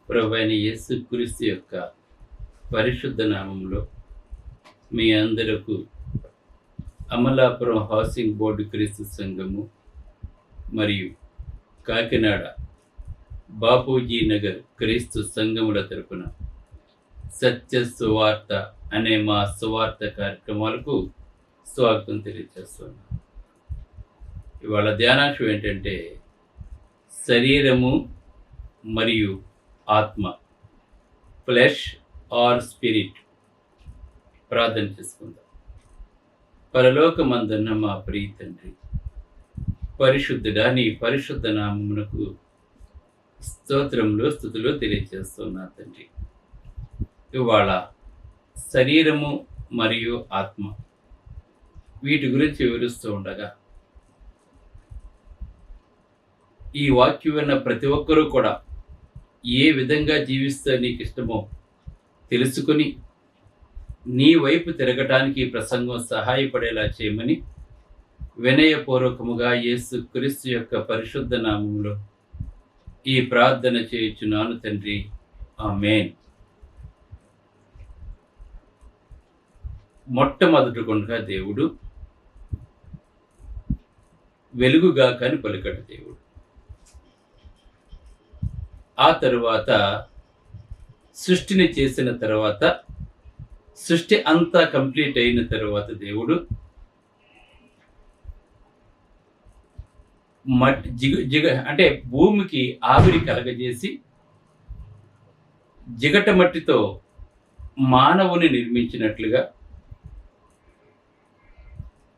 ప్రభువైన యేసుక్రీస్తు యొక్క పరిశుద్ధ నామములో మీ అందరకు అమలాపురం హౌసింగ్ బోర్డు క్రీస్తు సంఘము మరియు కాకినాడ బాపూజీ నగర్ క్రీస్తు సంఘముల తరపున సత్య సువార్త అనే మా సువార్త కార్యక్రమాలకు స్వాగతం తెలియజేస్తున్నాను. ఇవాళ ధ్యానాంశం ఏంటంటే శరీరము మరియు ఆత్మ, ఫ్లెష్ ఆర్ స్పిరిట్. ప్రార్థన చేసుకుందాం. పరలోకమందున్న మా ప్రియ తండ్రి, పరిశుద్ధుడా, నీ పరిశుద్ధ నామమునకు స్తోత్రములు స్తుతులు తెలియజేస్తున్నా తండ్రి. ఇవాళ శరీరము మరియు ఆత్మ వీటి గురించి వివరిస్తూ ఉండగా ఈ వాక్యం విన్న ప్రతి ఒక్కరూ కూడా ఏ విధంగా జీవిస్తే నీకు ఇష్టమో తెలుసుకుని నీ వైపు తిరగటానికి ఈ ప్రసంగం సహాయపడేలా చేయమని వినయపూర్వకముగా యేసుక్రీస్తు యొక్క పరిశుద్ధ నామములో ఈ ప్రార్థన చేయుచున్నాను తండ్రి, ఆమేన్. మొట్టమొదటిగా దేవుడు వెలుగుగా కాని పలికడు దేవుడు. ఆ తరువాత సృష్టిని చేసిన తర్వాత, సృష్టి అంతా కంప్లీట్ అయిన తర్వాత దేవుడు మట్టి అంటే భూమికి ఆవిరి కలగజేసి జిగట మట్టితో మానవుని నిర్మించినట్లుగా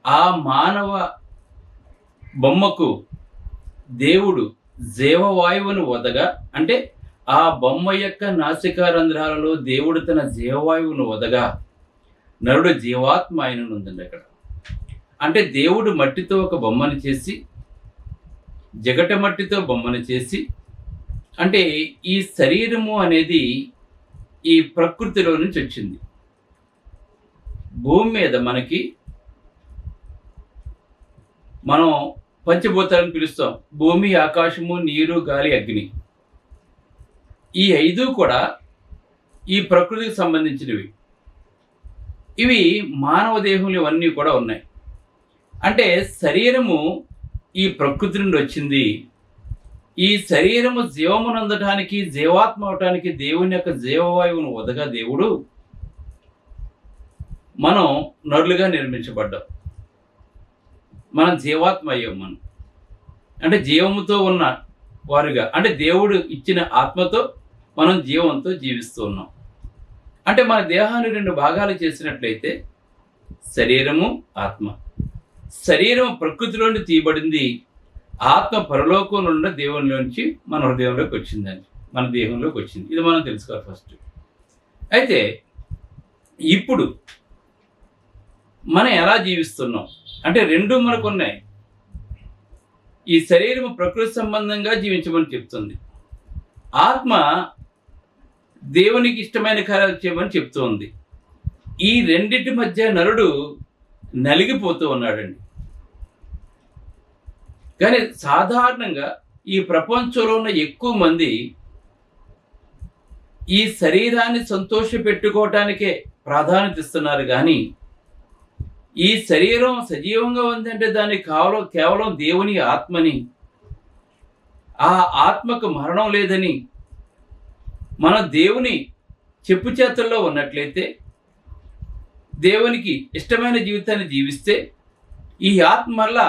ఆ మానవ బొమ్మకు దేవుడు జీవవాయువును వదగా, అంటే ఆ బొమ్మ యొక్క నాసికారంధ్రాలలో దేవుడు తన జీవవాయువును వదగా నరుడు జీవాత్మ ఆయనను ఉందండి అక్కడ. అంటే దేవుడు మట్టితో ఒక బొమ్మను చేసి, జగట మట్టితో బొమ్మను చేసి, అంటే ఈ శరీరము అనేది ఈ ప్రకృతిలో నుంచి వచ్చింది. భూమి మీద మనకి మనం పంచభూతాలను పిలుస్తాం: భూమి, ఆకాశము, నీరు, గాలి, అగ్ని. ఈ 5 కూడా ఈ ప్రకృతికి సంబంధించినవి. ఇవి మానవ దేహంలో ఇవన్నీ కూడా ఉన్నాయి. అంటే శరీరము ఈ ప్రకృతి నుండి వచ్చింది. ఈ శరీరము జీవమునందటానికి, జీవాత్మ అవటానికి దేవుని యొక్క జీవవాయువును వదగా దేవుడు మనం నరులుగా నిర్మించబడ్డాం. మనం జీవాత్మ అయ్యాం. మనం అంటే జీవముతో ఉన్న వారుగా, అంటే దేవుడు ఇచ్చిన ఆత్మతో మనం జీవంతో జీవిస్తూ ఉన్నాం. అంటే మన దేహాన్ని 2 భాగాలు చేసినట్లయితే శరీరము, ఆత్మ. శరీరం ప్రకృతిలోని తీయబడింది, ఆత్మ పరలోకంలో ఉన్న దేవునిలోంచి మన హృదయంలోకి వచ్చిందండి, మన దేహంలోకి వచ్చింది. ఇది మనం తెలుసుకోవాలి ఫస్ట్. అయితే ఇప్పుడు మనం ఎలా జీవిస్తున్నాం అంటే 2 మనకు ఉన్నాయి. ఈ శరీరం ప్రకృతి సంబంధంగా జీవించమని చెప్తుంది, ఆత్మ దేవునికి ఇష్టమైన కార్యాలు చేయమని చెప్తుంది. ఈ రెండింటి మధ్య నరుడు నలిగిపోతూ ఉన్నాడండి. కానీ సాధారణంగా ఈ ప్రపంచంలో ఉన్న ఎక్కువ మంది ఈ శరీరాన్ని సంతోష పెట్టుకోవటానికే ప్రాధాన్యత ఇస్తున్నారు. కానీ ఈ శరీరం సజీవంగా ఉందంటే దానికి కేవలం దేవుని ఆత్మని, ఆ ఆత్మకు మరణం లేదని మన దేవుని చెప్పు చేతుల్లో ఉన్నట్లయితే, దేవునికి ఇష్టమైన జీవితాన్ని జీవిస్తే ఈ ఆత్మ వల్ల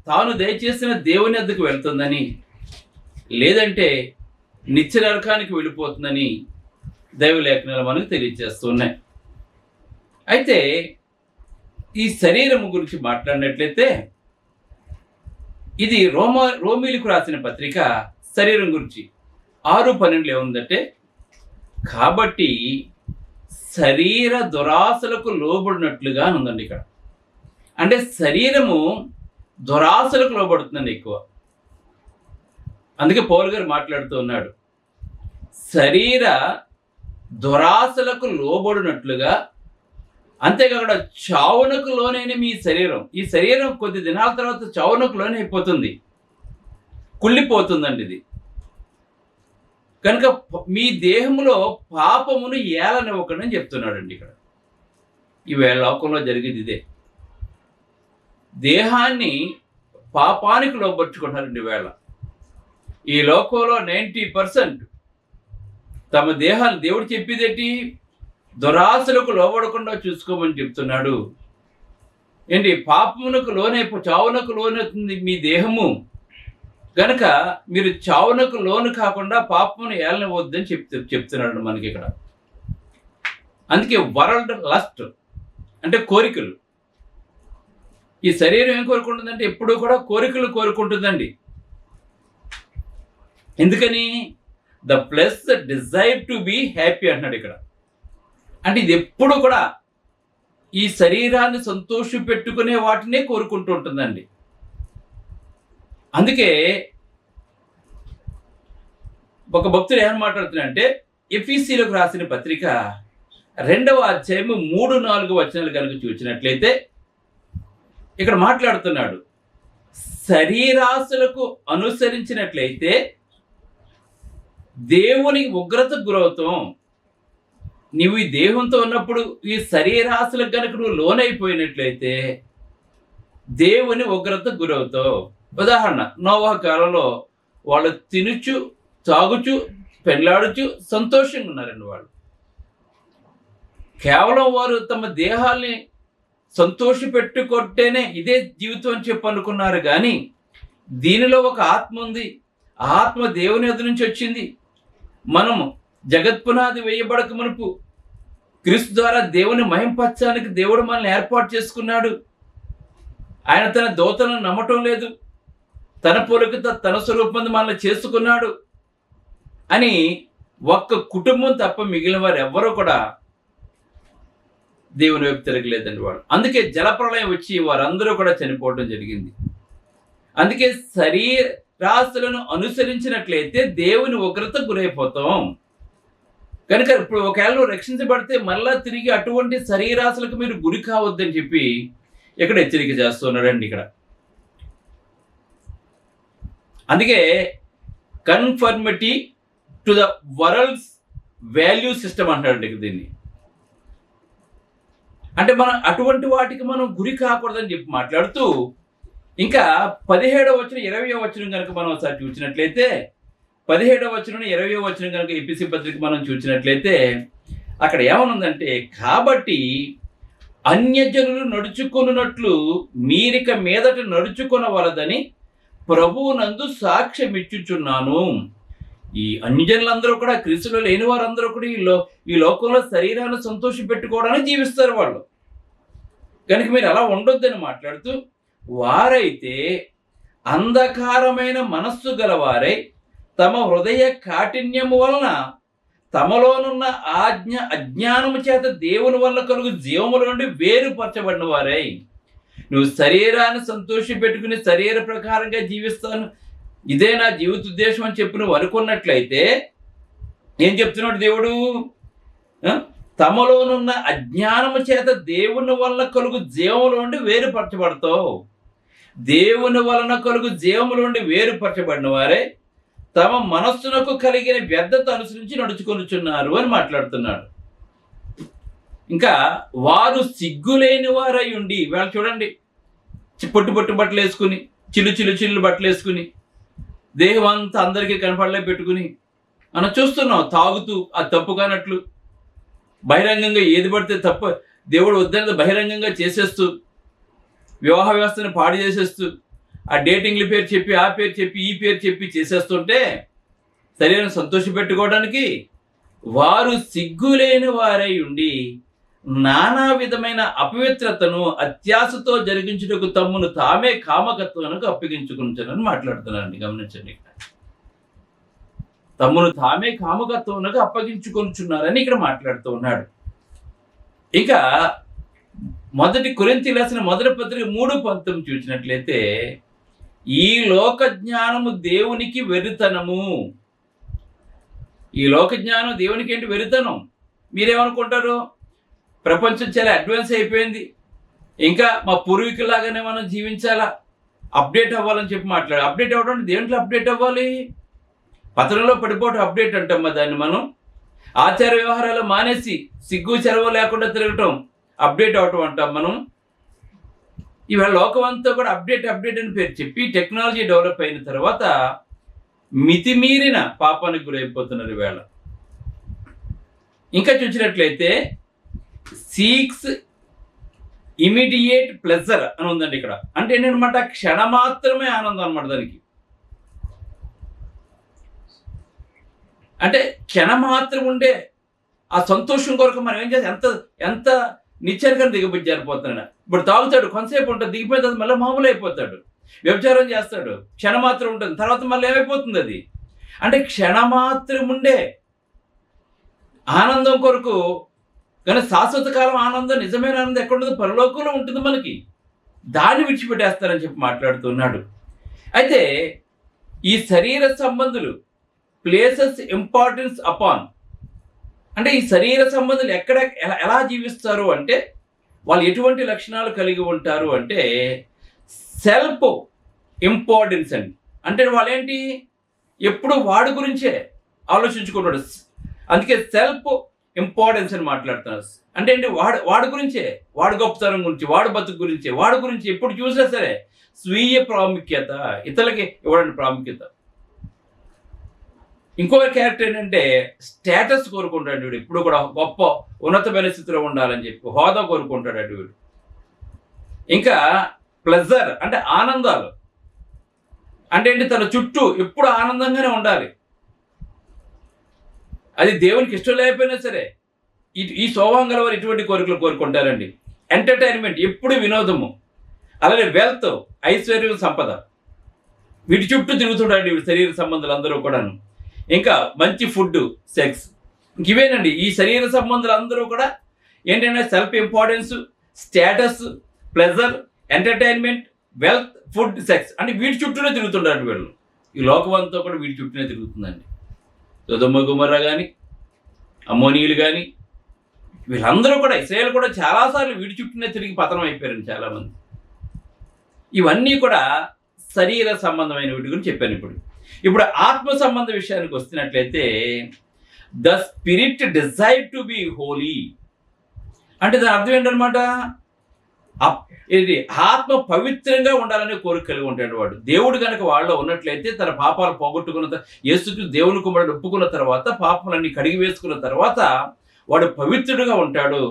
తాను దయచేసిన దేవుని వద్దకు వెళ్తుందని, లేదంటే నిత్య నరకానికి వెళ్ళిపోతుందని దైవలేఖనాలు మనకు తెలియజేస్తున్నాయి. అయితే ఈ శరీరం గురించి మాట్లాడినట్లయితే, ఇది రోమీలకు రాసిన పత్రిక శరీరం గురించి 6:12 ఏముందంటే, కాబట్టి శరీర దురాశలకు లోబడినట్లుగా ఉందండి ఇక్కడ. అంటే శరీరము దురాశలకు లోబడుతుందండి ఎక్కువ. అందుకే పౌలు గారు మాట్లాడుతూ ఉన్నాడు, శరీర దురాశలకు లోబడినట్లుగా. అంతేకాకుండా చావునకు లోనైన మీ శరీరం, ఈ శరీరం కొద్ది దినాల తర్వాత చావునకు లోనైపోతుంది, కుళ్ళిపోతుందండి ఇది. కనుక మీ దేహంలో పాపమును ఏలనివ్వకండి అని చెప్తున్నాడండి ఇక్కడ. ఈవేళ లోకంలో జరిగేది ఇదే. దేహాన్ని పాపానికి లోబర్చుకుంటారండి ఈవేళ. ఈ లోకంలో 90% తమ దేహాలు దేవుడు చెప్పేదేంటి? దురాశలకు లోబడకుండా చూసుకోమని చెప్తున్నాడు. ఏంటి? పాపమునకు చావునకు లోనవుతుంది మీ దేహము. గనక మీరు చావునకు లోను కాకుండా పాపమును ఏలనివ్వద్దని చెప్తున్నాడు మనకి ఇక్కడ. అందుకే వరల్డ్ లస్ట్ అంటే కోరికలు. ఈ శరీరం ఏం కోరుకుంటుందంటే ఎప్పుడూ కూడా కోరికలు కోరుకుంటుందండి. ఎందుకని? The plus desire to be happy అంటున్నాడు ఇక్కడ. అంటే ఇది ఎప్పుడు కూడా ఈ శరీరాన్ని సంతోష పెట్టుకునే వాటినే కోరుకుంటూ ఉంటుందండి. అందుకే ఒక భక్తుడు ఏమని మాట్లాడుతున్నాడంటే, ఎఫీసీలకు రాసిన పత్రిక 2వ అధ్యాయము 3-4 వచనాలు కనుక చూసినట్లయితే ఇక్కడ మాట్లాడుతున్నాడు, శరీరాశలకు అనుసరించినట్లయితే దేవుని ఉగ్రతకు గురవుతాం. నువ్వు ఈ దేహంతో ఉన్నప్పుడు ఈ శరీరాశలకు కనుక నువ్వు లోనైపోయినట్లయితే దేవుని ఉగ్రతకు గురవుతావు. ఉదాహరణ, నోవహు కాలంలో వాళ్ళు తినుచు తాగుచు పెళ్ళాడుచు సంతోషంగా ఉన్నారండి. వాళ్ళు కేవలం వారు తమ దేహాల్ని సంతోష పెట్టుకొట్టేనే ఇదే జీవితం అని చెప్పి అనుకున్నారు. కానీ దీనిలో ఒక ఆత్మ ఉంది. ఆ ఆత్మ దేవుని ఎదురు నుంచి వచ్చింది. మనము జగత్పునాది వేయబడక మునుపు క్రీస్తు ద్వారా దేవుని మహింపరచడానికి దేవుడు మనల్ని ఏర్పాటు చేసుకున్నాడు. ఆయన తన దూతలను నమ్మటం లేదు, తన పోలికతో తన స్వరూపం మనల్ని చేసుకున్నాడు అని ఒక్క కుటుంబం తప్ప మిగిలిన వారు ఎవ్వరూ కూడా దేవుని వైపు తిరగలేదండి వాళ్ళు. అందుకే జలప్రళయం వచ్చి వారందరూ కూడా చనిపోవడం జరిగింది. అందుకే శరీరాశలను అనుసరించినట్లయితే దేవుని ఉగ్రత గురైపోతాం. కనుక ఇప్పుడు ఒకవేళ నువ్వు రక్షించబడితే మళ్ళా తిరిగి అటువంటి శరీరాశలకు మీరు గురి కావద్దని చెప్పి ఇక్కడ హెచ్చరిక చేస్తున్నాడండి ఇక్కడ. అందుకే conformity to the world's value system అంటాడండి దీన్ని. అంటే మనం అటువంటి వాటికి మనం గురి కాకూడదని చెప్పి మాట్లాడుతూ ఇంకా 17వ వచనం 20వ వచనం కనుక మనం ఒకసారి చూసినట్లయితే 17వ వచనం 20వ వచనం కనుక ఎఫెసీ పత్రిక మనం చూసినట్లయితే అక్కడ ఏమనుందంటే, కాబట్టి అన్యజనులు నడుచుకున్నట్లు మీరిక మీదట నడుచుకొనవలదని ప్రభువునందు సాక్ష్యం ఇచ్చుచున్నాను. ఈ అన్యజనులందరూ కూడా, క్రీస్తులో లేని వారందరూ కూడా ఈ లోకంలో శరీరాన్ని సంతోషం పెట్టుకోవడానికి జీవిస్తారు వాళ్ళు. కనుక మీరు అలా ఉండొద్దని మాట్లాడుతూ, వారైతే అంధకారమైన మనస్సు గలవారై తమ హృదయ కాఠిన్యము వలన తమలోనున్న అజ్ఞానము చేత దేవుని వల్ల కలుగు జీవముల నుండి వేరుపరచబడిన వారై, నువ్వు శరీరాన్ని సంతోషం పెట్టుకుని శరీర ప్రకారంగా జీవిస్తాను, ఇదే నా జీవిత ఉద్దేశం అని చెప్పి నువ్వు అనుకున్నట్లయితే ఏం చెప్తున్నాడు దేవుడు? తమలోనున్న అజ్ఞానము చేత దేవుని వల్ల కలుగు జీవముల నుండి వేరుపరచబడతావు. దేవుని వలన కలుగు జీవముల నుండి వేరుపరచబడిన వారే తమ మనస్సునకు కలిగిన వ్యర్థత అనుసరించి నడుచుకొనుచున్నారు అని మాట్లాడుతున్నాడు. ఇంకా వారు సిగ్గులేని వారై ఉండి, వాళ్ళు చూడండి పొట్టు బట్టలు వేసుకుని, చిల్లు బట్టలు వేసుకుని, దేహం అంతా అందరికీ కనపడలే పెట్టుకుని మనం చూస్తున్నాం. తాగుతూ అది తప్పు కానట్లు బహిరంగంగా ఏది పడితే తప్ప దేవుడు వద్దనేది బహిరంగంగా చేసేస్తూ, వివాహ వ్యవస్థను పాడు చేసేస్తూ, ఆ డేటింగ్ల పేరు చెప్పి, ఆ పేరు చెప్పి, ఈ పేరు చెప్పి చేసేస్తుంటే శరీరం సంతోష పెట్టుకోవడానికి వారు సిగ్గులేని వారై ఉండి నానా విధమైన అపవిత్రతను అత్యాశతో జరిగించుటకు తమ్మును తామే కామకత్వానికి అప్పగించుకుంటానని మాట్లాడుతున్నారండి. గమనించండి, తమ్మును తామే కామకత్వానికి అప్పగించుకొనుచున్నారని ఇక్కడ మాట్లాడుతూ ఉన్నాడు. ఇంకా 1 కొరింథీయులకు రాసిన మొదటి పత్రిక 3:19 చూసినట్లయితే, ఈ లోక జ్ఞానము దేవునికి వెరితనము. ఈ లోక జ్ఞానం దేవునికి ఏంటి? వెరితనం. మీరేమనుకుంటారు? ప్రపంచం చాలా అడ్వాన్స్ అయిపోయింది, ఇంకా మా పూర్వీకులాగానే మనం జీవించాలా, అప్డేట్ అవ్వాలని చెప్పి మాట్లాడు. అప్డేట్ అవ్వడం దేంట్లో అప్డేట్ అవ్వాలి? పతనంలో పడిపోవటం అప్డేట్ అంటాం దాన్ని మనం. ఆచార వ్యవహారాలు మానేసి సిగ్గు చెరవ లేకుండా తిరగటం అప్డేట్ అవటం అంటాం మనం. ఇవాళ లోకం అంతా కూడా అప్డేట్ అని పేరు చెప్పి టెక్నాలజీ డెవలప్ అయిన తర్వాత మితిమీరిన పాపానికి గురైపోతున్నారు ఈవేళ. ఇంకా చూసినట్లయితే సీక్స్ ఇమీడియేట్ ప్లెజర్ అని ఉందండి ఇక్కడ. అంటే ఏంటనమాట, క్షణమాత్రమే ఆనందం అనమాట దానికి. అంటే క్షణమాత్రం ఉండే ఆ సంతోషం కొరకు మనం ఏం చేస్తాం, ఎంత నిత్యానికని దిగబుద్ధి జరిపోతున్నాడు. ఇప్పుడు తాగుతాడు, కొంతసేపు ఉంటుంది, దిగిపోయిన తర్వాత మళ్ళీ మామూలు అయిపోతాడు. వ్యభిచారం చేస్తాడు, క్షణమాత్రం ఉంటుంది, తర్వాత మళ్ళీ ఏమైపోతుంది అది. అంటే క్షణమాత్రం ఉండే ఆనందం కొరకు, కానీ శాశ్వత కాలం ఆనందం, నిజమైన ఆనందం ఎక్కడ ఉండదు, పరలోకంలో ఉంటుంది మనకి. దాన్ని విడిచిపెట్టేస్తారని చెప్పి మాట్లాడుతున్నాడు. అయితే ఈ శరీర సంబంధులు ప్లేసెస్ ఇంపార్టెన్స్ అపాన్, అంటే ఈ శరీర సంబంధులు ఎక్కడ ఎలా జీవిస్తారు అంటే వాళ్ళు ఎటువంటి లక్షణాలు కలిగి ఉంటారు అంటే సెల్ఫ్ ఇంపార్టెన్స్ అండి. అంటే వాళ్ళేంటి, ఎప్పుడు వాడి గురించే ఆలోచించుకుంటాడు. అందుకే సెల్ఫ్ ఇంపార్టెన్స్ అని మాట్లాడుతున్నారు. అంటే ఏంటి, వాడి గురించే, వాడి గొప్పతనం గురించి, వాడి బతుకు గురించి, వాడి గురించి ఎప్పుడు చూసినా సరే స్వీయ ప్రాముఖ్యత, ఇతరులకి ఇవ్వడానికి ప్రాముఖ్యత. ఇంకొక క్యారెక్టర్ ఏంటంటే స్టేటస్ కోరుకుంటాడు వీడు, ఇప్పుడు కూడా గొప్ప ఉన్నతమైన స్థితిలో ఉండాలని చెప్పి హోదా కోరుకుంటాడు అటు వీడు. ఇంకా ప్లెజర్ అంటే ఆనందాలు, అంటే ఏంటి, తన చుట్టూ ఎప్పుడు ఆనందంగానే ఉండాలి. అది దేవునికి ఇష్టం లేకపోయినా సరే ఈ స్వభావం గల వారు ఇటువంటి కోరికలు కోరుకుంటారండి. ఎంటర్టైన్మెంట్, ఎప్పుడు వినోదము. అలాగే వెల్త్, ఐశ్వర్యం, సంపద, వీటి చుట్టూ తిరుగుతుంటాడు శరీర సంబంధాలు అందరూ కూడాను. ఇంకా మంచి ఫుడ్, సెక్స్, ఇవేనండి ఈ శరీర సంబంధాలు అందరూ కూడా ఏంటంటే self importance, status, pleasure, entertainment, wealth, food, sex, అంటే వీటి చుట్టూనే తిరుగుతుంటారు వీళ్ళు. ఈ లోకం అంతా కూడా వీటి చుట్టూనే తిరుగుతుందండి. సొదొమ గొమొర్రా కానీ, అమ్మోనీయులు కానీ, వీళ్ళందరూ కూడా, ఇశ్రాయేలు కూడా చాలాసార్లు వీడి చుట్టూనే తిరిగి పతనం అయిపోయారండి చాలామంది. ఇవన్నీ కూడా శరీర సంబంధమైన వీటి గురించి చెప్పాను. ఇప్పుడు ఆత్మ సంబంధ విషయానికి వస్తున్నట్లయితే the spirit desire to be holy, అంటే దాని అర్థం ఏంటనమాట, ఇది ఆత్మ పవిత్రంగా ఉండాలనే కోరిక కలిగి ఉంటాడు వాడు. దేవుడు కనుక వాళ్ళలో ఉన్నట్లయితే తన పాపాలు పోగొట్టుకున్న, యేసుక్రీస్తు దేవుని కుమారుడు ఒప్పుకున్న తర్వాత, పాపాలన్నీ కడిగి వేసుకున్న తర్వాత వాడు పవిత్రుడుగా ఉంటాడు.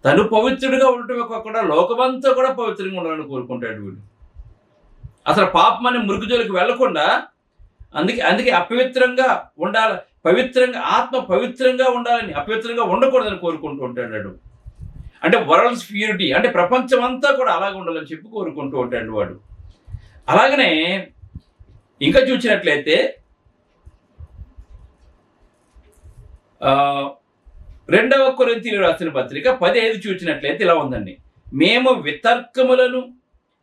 తను పవిత్రుడుగా ఉండటమే కాకుండా లోకమంతా కూడా పవిత్రంగా ఉండాలని కోరుకుంటాడు వీడు. అసలు పాపం అనే మురుగుజోలికి వెళ్లకుండా, అందుకే అపవిత్రంగా ఉండాలి, పవిత్రంగా, ఆత్మ పవిత్రంగా ఉండాలని, అపవిత్రంగా ఉండకూడదని కోరుకుంటూ ఉంటాడు. అంటే వరల్డ్స్ ప్యూరిటీ, అంటే ప్రపంచం అంతా కూడా అలాగే ఉండాలని చెప్పి కోరుకుంటూ ఉంటాడు వాడు. అలాగనే ఇంకా చూసినట్లయితే 2వ కొరింథీయులకు రాసిన పత్రిక 10:5 చూసినట్లయితే ఇలా ఉందండి. మేము వితర్కములను,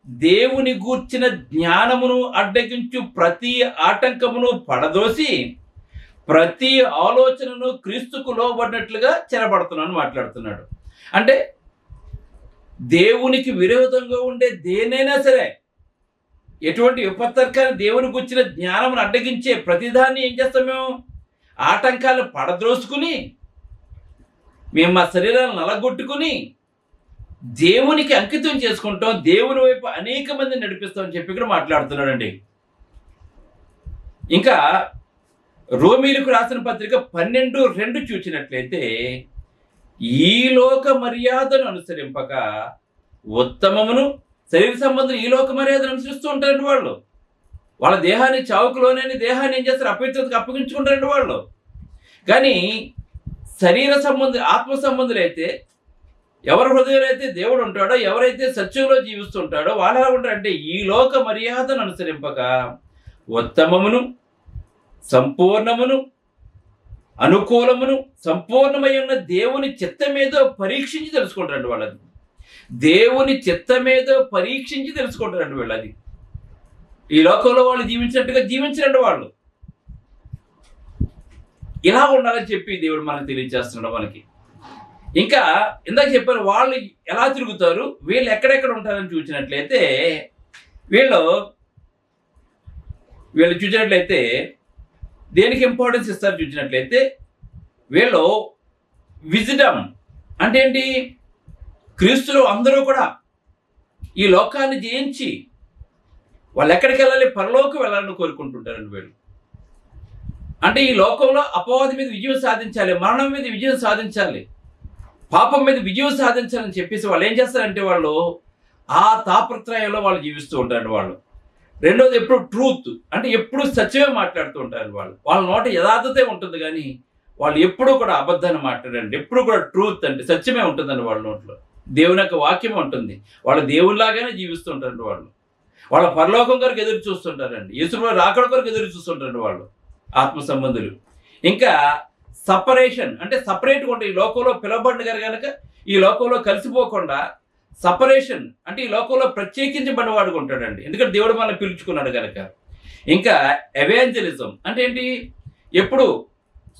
దేవుని గూర్చిన జ్ఞానమును అడ్డగించు ప్రతి ఆటంకమును పడదోసి ప్రతి ఆలోచనను క్రీస్తుకు లోబడినట్లుగా చెరబడుతున్నాను మాట్లాడుతున్నాడు. అంటే దేవునికి విరోధంగా ఉండే దేనైనా సరే, ఎటువంటి విపత్తర్కాన్ని, దేవుని గుర్చిన జ్ఞానమును అడ్డగించే ప్రతిదాన్ని ఏం చేస్తాం, మేము ఆటంకాలు పడద్రోసుకుని మేము మా శరీరాలను నలగొట్టుకుని దేవునికి అంకితం చేసుకుంటాం, దేవుని వైపు అనేక మందిని నడిపిస్తామని చెప్పి ఇక్కడ మాట్లాడుతున్నాడండి. ఇంకా రోమీలకు రాసిన పత్రిక 12:2 చూసినట్లయితే ఈ లోక మర్యాదను అనుసరింపక ఉత్తమమును, శరీర సంబంధులు ఈ లోక మర్యాదను అనుసరిస్తూ ఉంటారండి వాళ్ళు. వాళ్ళ దేహాన్ని చావుకులోనే దేహాన్ని ఏం చేస్తారు, అపవిత్రతకు అప్పగించుకుంటారండి వాళ్ళు. కానీ శరీర సంబంధి, ఆత్మ సంబంధులు అయితే, ఎవరి హృదయంలో అయితే దేవుడు ఉంటాడో, ఎవరైతే సత్యంలో జీవిస్తుంటాడో వాళ్ళు ఎలా ఉంటారంటే ఈ లోక మర్యాదను అనుసరింపక ఉత్తమమును, సంపూర్ణమును, అనుకూలమును, సంపూర్ణమై ఉన్న దేవుని చిత్తమేదో పరీక్షించి తెలుసుకుంటారండి వాళ్ళది. దేవుని చిత్తమేదో పరీక్షించి తెలుసుకుంటారండి వీళ్ళది. ఈ లోకంలో వాళ్ళు జీవించినట్టుగా జీవించరండి వాళ్ళు. ఇలా ఉండాలని చెప్పి దేవుడు మనకు తెలియజేస్తున్నాడు మనకి. ఇంకా ఇందాక చెప్పారు వాళ్ళు ఎలా తిరుగుతారు, వీళ్ళు ఎక్కడెక్కడ ఉంటారని చూసినట్లయితే వీళ్ళు చూసినట్లయితే దేనికి ఇంపార్టెన్స్ ఇస్తారు చూసినట్లయితే, వీళ్ళు విజ్డమ్ అంటే ఏంటి, క్రీస్తులు అందరూ కూడా ఈ లోకాన్ని జయించి వాళ్ళు ఎక్కడికి వెళ్ళాలి, పరలోకి వెళ్ళాలని కోరుకుంటుంటారండి వీళ్ళు. అంటే ఈ లోకంలో అపవాది మీద విజయం సాధించాలి, మరణం మీద విజయం సాధించాలి, పాపం మీద విజయం సాధించాలని చెప్పేసి వాళ్ళు ఏం చేస్తారంటే వాళ్ళు ఆ తాపత్రయంలో వాళ్ళు జీవిస్తూ ఉంటారు వాళ్ళు. రెండోది ఎప్పుడు ట్రూత్ అంటే ఎప్పుడు సత్యమే మాట్లాడుతూ ఉంటారు వాళ్ళు. వాళ్ళ నోట యథార్థతే ఉంటుంది కానీ వాళ్ళు ఎప్పుడూ కూడా అబద్ధాన్ని మాట్లాడండి. ఎప్పుడు కూడా ట్రూత్ అంటే సత్యమే ఉంటుందండి వాళ్ళ నోట్లో. దేవుని యొక్క వాక్యం ఉంటుంది. వాళ్ళు దేవునిలాగానే జీవిస్తూ ఉంటారండి వాళ్ళు. వాళ్ళ పరలోకం కొరకు ఎదురు చూస్తుంటారండి. యేసు రాకడ కొరకు ఎదురు చూస్తుంటారండి వాళ్ళు, ఆత్మ సంబంధులు. ఇంకా సపరేషన్ అంటే సపరేట్గా ఉంటాయి. ఈ లోకంలో పిలవబడిన గారు కనుక ఈ లోకంలో కలిసిపోకుండా సపరేషన్ అంటే ఈ లోకంలో ప్రత్యేకించబడిన వాడుగా ఉంటాడండి. ఎందుకంటే దేవుడు మనల్ని పిలుచుకున్నాడు కనుక. ఇంకా ఎవాంజలిజం అంటే ఏంటి, ఎప్పుడు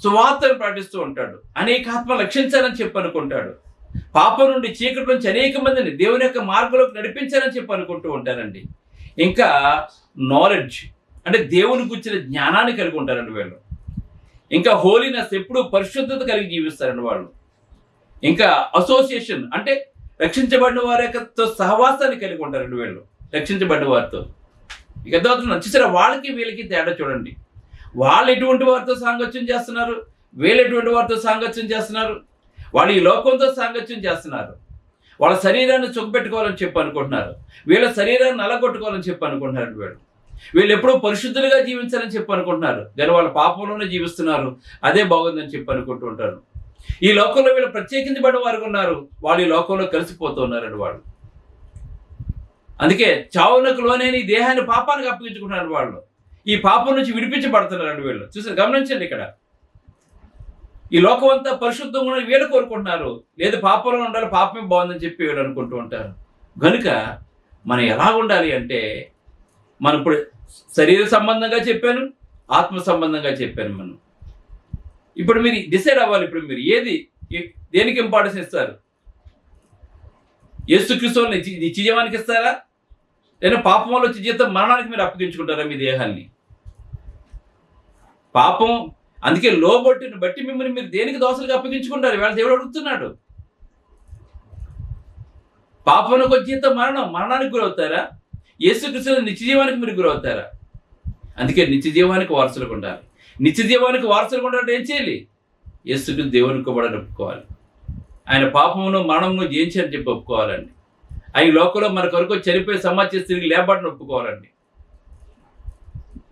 సువార్తను ప్రకటిస్తూ ఉంటాడు, అనేక ఆత్మ రక్షించాలని చెప్పి అనుకుంటాడు, పాపం నుండి చీకటి నుంచి అనేక మందిని దేవుని యొక్క మార్గంలోకి నడిపించాలని చెప్పి అనుకుంటూ ఉంటారండి. ఇంకా నాలెడ్జ్ అంటే దేవుని గురించిన జ్ఞానాన్ని కలిగి ఉంటారండి వీళ్ళు. ఇంకా హోలీనెస్ ఎప్పుడు పరిశుద్ధత కలిగి జీవిస్తారండి వాళ్ళు. ఇంకా అసోసియేషన్ అంటే రక్షించబడిన వారి యొక్క సహవాసాన్ని కలిగి ఉంటారండి వీళ్ళు, రక్షించబడిన వారితో. ఇక చూసారా, వాళ్ళకి వీళ్ళకి తేడా చూడండి. వాళ్ళు ఎటువంటి వారితో సాంగత్యం చేస్తున్నారు, వీళ్ళు ఎటువంటి వారితో సాంగత్యం చేస్తున్నారు. వాళ్ళు ఈ లోకంతో సాంగత్యం చేస్తున్నారు. వాళ్ళ శరీరాన్ని చుక్కపెట్టుకోవాలని చెప్పి అనుకుంటున్నారు, వీళ్ళ శరీరాన్ని నలగొట్టుకోవాలని చెప్పి అనుకుంటున్నారు. వీళ్ళు ఎప్పుడూ పరిశుద్ధులుగా జీవించాలని చెప్పి అనుకుంటున్నారు కానీ వాళ్ళ పాపంలోనే జీవిస్తున్నారు. అదే బాగుందని చెప్పి అనుకుంటూ ఉంటారు. ఈ లోకంలో వీళ్ళు ప్రత్యేకించబడిన వారు ఉన్నారు, వాళ్ళు ఈ లోకంలో కలిసిపోతూ ఉన్నారండి వాళ్ళు. అందుకే చావునకు లోనైన ఈ దేహాన్ని పాపానికి అప్పగించుకుంటున్నారు వాళ్ళు. ఈ పాపం నుంచి విడిపించబడుతున్నారండి వీళ్ళు. చూసారు, గమనించండి. ఇక్కడ ఈ లోకం అంతా పరిశుద్ధంగా ఉండాలి వీళ్ళు కోరుకుంటున్నారు, లేదు పాపంలో ఉండాలి, పాపమే బాగుందని చెప్పి వీళ్ళు అనుకుంటూ ఉంటారు. కనుక మనం ఎలా ఉండాలి అంటే, మనం ఇప్పుడు శరీర సంబంధంగా చెప్పాను, ఆత్మ సంబంధంగా చెప్పాను. మనం ఇప్పుడు మీరు డిసైడ్ అవ్వాలి. ఇప్పుడు మీరు దేనికి ఇంపార్టెన్స్ ఇస్తారు? యేసుక్రీస్తుని నిత్య జీవానికి ఇస్తారా, లేదా పాపం వల్ల వచ్చే జీవితం మరణానికి మీరు అప్పగించుకుంటారా మీ దేహాన్ని? పాపం అందుకే లోబొట్టిని బట్టి మిమ్మల్ని మీరు దేనికి దోషులుగా అప్పగించుకుంటారు? వాళ్ళ దేవుడు అడుగుతున్నాడు. పాపంలోకి వచ్చే జీవితం మరణానికి గురవుతారా, యేసుక్రీస్తు నిత్య జీవానికి మీరు గురవుతారా? అందుకే నిత్య జీవానికి వారసులకు ఉండాలి. నిత్య జీవానికి వారసులకు ఉండాలంటే ఏం చేయాలి? యేసుక్రీస్తు దేవునికి కూడా ఒప్పుకోవాలి. ఆయన పాపమును మరణమును జయించారని చెప్పి ఒప్పుకోవాలండి. ఆయన లోకంలో మన కొరకు చనిపోయి సమాధి చేసి తిరిగి లేబడిని ఒప్పుకోవాలండి.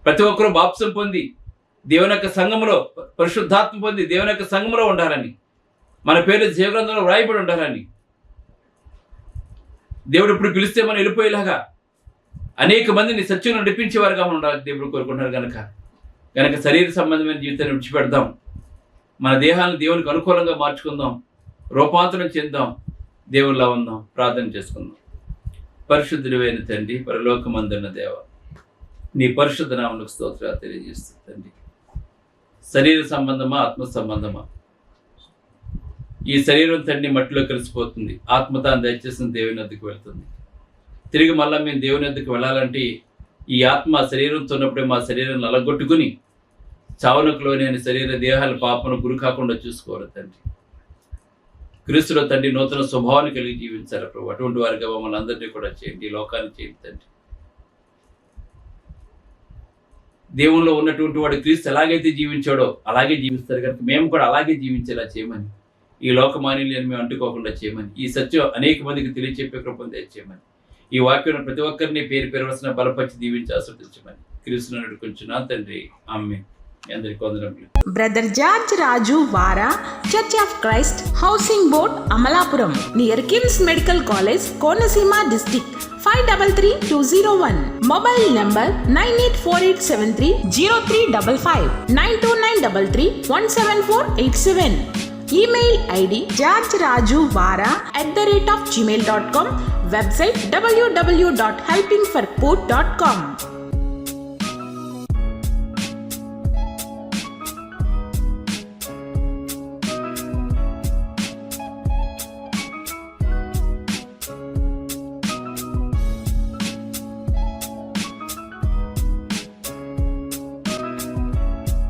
ప్రతి ఒక్కరూ బాప్సం పొంది దేవుని యొక్క సంఘములో, పరిశుద్ధాత్మ పొంది దేవుని యొక్క సంఘములో ఉండాలని, మన పేరు జీవగ్రంథంలో వ్రాయబడి ఉండాలని, దేవుడు ఇప్పుడు పిలిస్తే మనం వెళ్ళిపోయేలాగా అనేక మందిని సత్యంలో నడిపించేవారుగా ఉండాలి దేవుడు కోరుకుంటున్నారు. కనుక శరీర సంబంధమైన జీవితాన్ని విడిచిపెడదాం, మన దేహాలను దేవునికి అనుకూలంగా మార్చుకుందాం, రూపాంతరం చెందాం, దేవునిలా ఉందాం. ప్రార్థన చేసుకుందాం. పరిశుద్ధుడైన తండ్రి, పరలోకమందున్న దేవ, నీ పరిశుద్ధ నామమునకు స్తోత్రాలు తెలియజేస్తుంది తండ్రి. శరీర సంబంధమా, ఆత్మ సంబంధమా? ఈ శరీరం తండ్రి మట్టిలో కలిసిపోతుంది, ఆత్మ తాను దయచేసిన దేవుని వద్దకు వెళ్తుంది. తిరిగి మళ్ళీ మేము దేవుని వద్దకు వెళ్ళాలంటే ఈ ఆత్మ శరీరంతో ఉన్నప్పుడే మా శరీరం నలగొట్టుకుని చావునకులోని శరీర దేహాల పాపను గురి కాకుండా చూసుకోవాలి తండ్రి. క్రీస్తులో తండ్రి నూతన స్వభావాన్ని కలిగి జీవించాలి ప్రభు. అటువంటి వారిగా మమ్మల్ని అందరినీ కూడా చేయండి, ఈ లోకాన్ని చేయండి తండ్రి. దేవుల్లో ఉన్నటువంటి వాడు క్రీస్తు ఎలాగైతే జీవించాడో అలాగే జీవిస్తారు కనుక మేము కూడా అలాగే జీవించేలా చేయమని, ఈ లోకమాన్యులను మేము అంటుకోకుండా చేయమని, ఈ సత్యం అనేక మందికి తెలియచెప్పే కృపను దయచేయమని, ఈ వాక్యం ప్రతి ఒక్కరిని పేరు పేరువలసిన బలపరిచి దీవించి ఆశీర్వదించమని క్రీస్తును అడుగుచున్నాను తండ్రి. ఆమేన్. అందరికీ వందనములు. బ్రదర్ జార్జ్ రాజు వారా, church of Christ, housing board, Amalapuram, near KIMS medical college, Konaseema district, 538201. Mobile number 9848730355, 929331747. Email ID georgerajuvara@gmail.com. Website www.helpingforpoor.com.